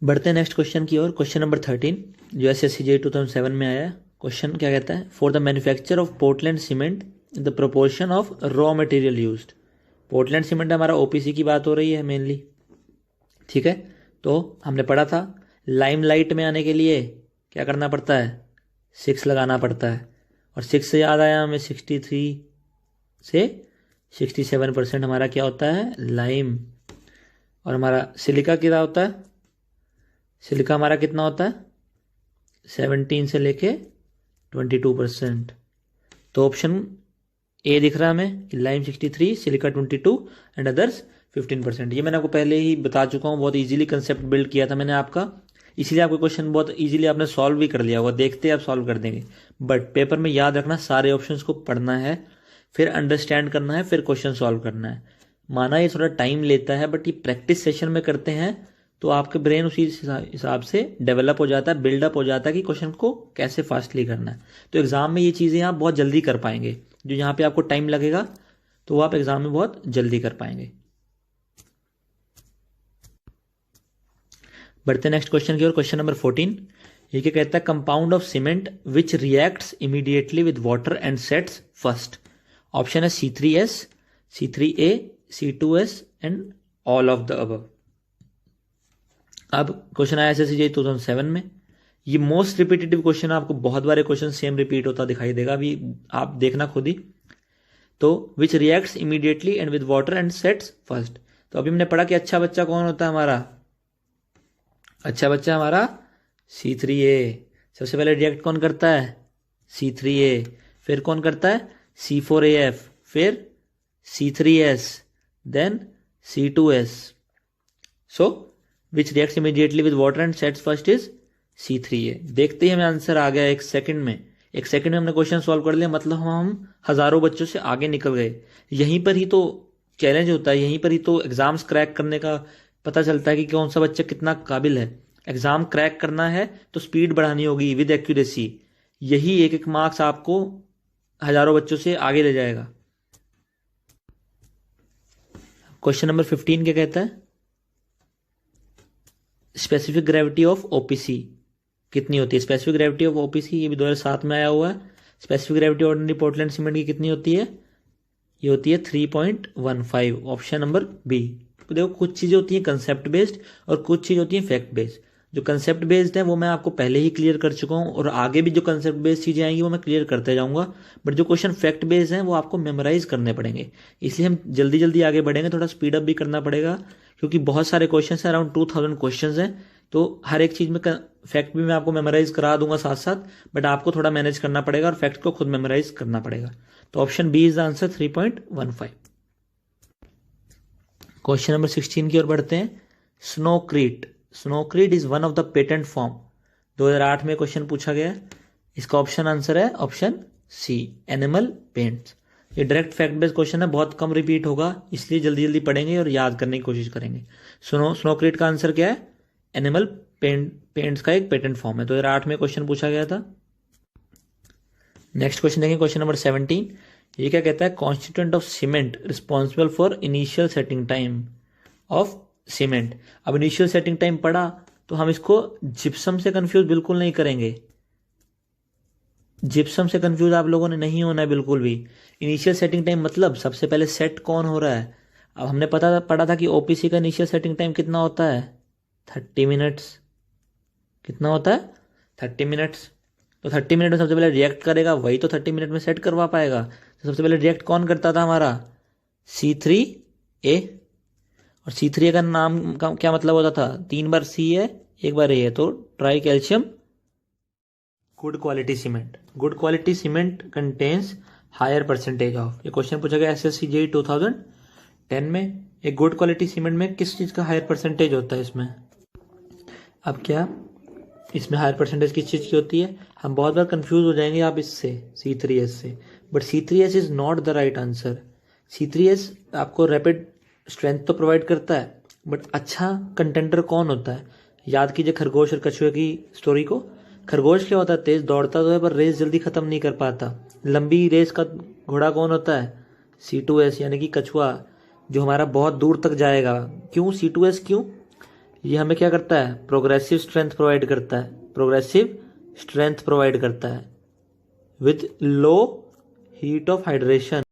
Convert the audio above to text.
बढ़ते हैं next question की ओर। क्वेश्चन नंबर 13 जो SSC JEE 2007 में आया है। क्वेश्चन क्या कहता है, for the manufacture of Portland cement the proportion of raw material used. Portland cement हमारा OPC की बात हो रही है मेनली, ठीक है। तो हमने पढ़ा था लाइमलाइट में आने के लिए क्या करना पड़ता है, 6 लगाना पड़ता है। और 6 से याद आया हमें 63 से 67% हमारा क्या होता है, लाइम। और हमारा सिलिका कितना होता है, सिलिका हमारा कितना होता है 17 से लेके 22%। तो ऑप्शन ए दिख रहा है हमें कि लाइम 63, सिलिका 22 एंड अदर्स 15%। ये मैंने आपको पहले ही बता चुका हूँ, बहुत इजीली कंसेप्ट बिल्ड किया था मैंने आपका, इसीलिए आपको क्वेश्चन बहुत इजीली आपने सॉल्व भी कर लिया होगा, देखते आप सॉल्व कर देंगे। बट पेपर में याद रखना सारे ऑप्शंस को पढ़ना है, फिर अंडरस्टैंड करना है, फिर क्वेश्चन सॉल्व करना है। माना ये थोड़ा टाइम लेता है, बट ये प्रैक्टिस सेशन में करते हैं तो आपके ब्रेन उसी हिसाब से डेवलप हो जाता है, बिल्डअप हो जाता है कि क्वेश्चन को कैसे फास्टली करना है। तो एग्जाम में ये चीज़ें आप बहुत जल्दी कर पाएंगे, जो यहाँ पे आपको टाइम लगेगा तो वो आप एग्जाम में बहुत जल्दी कर पाएंगे। बढ़ते नेक्स्ट क्वेश्चन की ओर। क्वेश्चन नंबर 14 ये क्या कहता है, compound of cement which reacts immediately with water and sets first. Option है C3S, C3A, C2S and all of the above. अब क्वेश्चन आया SSC JEE 2007 में। ये मोस्ट रिपीटेटिव क्वेश्चन, आपको बहुत बारे क्वेश्चन सेम रिपीट होता दिखाई देगा, अभी आप देखना खुद ही। तो विच reacts immediately and with water and sets first. तो अभी हमने पढ़ा कि अच्छा बच्चा कौन होता है हमारा, अच्छा बच्चा हमारा C3A। सबसे पहले रिएक्ट कौन करता है, C3A, फिर कौन करता है C4AF, फिर C3S, then C2S। So which reacts immediately with water and sets first is C3A। देखते ही हमें आंसर आ गया एक सेकंड में, एक सेकंड में हमने क्वेश्चन सॉल्व कर लिया, मतलब हम हजारों बच्चों से आगे निकल गए। यहीं पर ही तो चैलेंज होता है, यहीं पर ही तो एग्जाम्स क्रैक करने का पता चलता है कि कौन सा बच्चा कितना काबिल है। एग्जाम क्रैक करना है तो स्पीड बढ़ानी होगी विद एक्यूरेसी, यही एक एक मार्क्स आपको हजारों बच्चों से आगे ले जाएगा। क्वेश्चन नंबर 15 क्या कहता है, स्पेसिफिक ग्रेविटी ऑफ OPC कितनी होती है। स्पेसिफिक ग्रेविटी ऑफ OPC ये भी 2007 में आया हुआ है। Specific gravity ordinary Portland cement की कितनी होती है, ये होती है 3.15, ऑप्शन नंबर बी। तो देखो कुछ चीज़ें होती हैं कंसेप्ट बेस्ड और कुछ चीज़ होती हैं फैक्ट बेस्ड। जो कंसेप्ट बेस्ड है वो मैं आपको पहले ही क्लियर कर चुका हूँ, और आगे भी जो कंसेप्ट बेस्ड चीज़ें आएंगी वो मैं क्लियर करते जाऊँगा। बट जो क्वेश्चन फैक्ट बेस्ड हैं वो आपको मेमोराइज करने पड़ेंगे, इसलिए हम जल्दी जल्दी आगे बढ़ेंगे, थोड़ा स्पीड अप भी करना पड़ेगा क्योंकि बहुत सारे क्वेश्चन हैं, अराउंड 2000 क्वेश्चन हैं। तो हर एक चीज़ में फैक्ट भी मैं आपको मेमोराइज करा दूंगा साथ साथ, बट आपको थोड़ा मैनेज करना पड़ेगा और फैक्ट को खुद मेमोराइज करना पड़ेगा। तो option B is the answer 3.15। Question number 16 की ओर बढ़ते हैं। Snowcrete, snowcrete is one of the patent form. 2008 में क्वेश्चन पूछा गया है, इसका ऑप्शन आंसर है ऑप्शन सी, एनिमल पेंट्स। ये डायरेक्ट फैक्ट बेस्ड क्वेश्चन है, बहुत कम रिपीट होगा, इसलिए जल्दी जल्दी पढ़ेंगे और याद करने की कोशिश करेंगे। स्नोक्रीट का आंसर क्या है, एनिमल पेंट्स का एक पेटेंट फॉर्म है। 2008 में क्वेश्चन पूछा गया था। नेक्स्ट क्वेश्चन देखेंगे, क्वेश्चन नंबर 17। ये क्या कहता है, constituent of cement responsible for initial setting time of cement. अब इनिशियल सेटिंग टाइम पढ़ा तो हम इसको जिप्सम से कंफ्यूज बिल्कुल नहीं करेंगे, जिप्सम से कंफ्यूज आप लोगों ने नहीं होना है बिल्कुल भी। इनिशियल सेटिंग टाइम मतलब सबसे पहले सेट कौन हो रहा है। अब हमने पढ़ा था कि OPC का इनिशियल सेटिंग टाइम कितना होता है, 30 मिनट्स। कितना होता है, 30 मिनट्स। तो 30 मिनट में सबसे पहले रिएक्ट करेगा, वही तो 30 मिनट में सेट करवा पाएगा। तो सबसे पहले रिएक्ट कौन करता था हमारा, C3A। और C3A का नाम का क्या मतलब होता था, 3 बार C है 1 बार A है, तो tricalcium good quality cement. Good quality cement contains higher percentage of. ये क्वेश्चन पूछा गया SSC JEE 2010 में। एक गुड क्वालिटी सीमेंट में किस चीज़ का हायर परसेंटेज होता है इसमें। अब क्या इसमें हायर परसेंटेज किस चीज़ की होती है, हम बहुत बार कंफ्यूज हो जाएंगे आप इससे, C3S से। But C3S is not the right answer. C3S आपको रैपिड स्ट्रेंथ तो प्रोवाइड करता है, बट अच्छा कंटेंटर कौन होता है। याद कीजिए खरगोश और कछुए की स्टोरी को। खरगोश क्या होता है, तेज दौड़ता तो है पर रेस जल्दी खत्म नहीं कर पाता। लंबी रेस का घोड़ा कौन होता है, C2S यानी कि कछुआ, जो हमारा बहुत दूर तक जाएगा। क्यों C2S, क्यों, ये हमें क्या करता है, प्रोग्रेसिव स्ट्रेंथ प्रोवाइड करता है, प्रोग्रेसिव स्ट्रेंथ प्रोवाइड करता है with low heat of hydration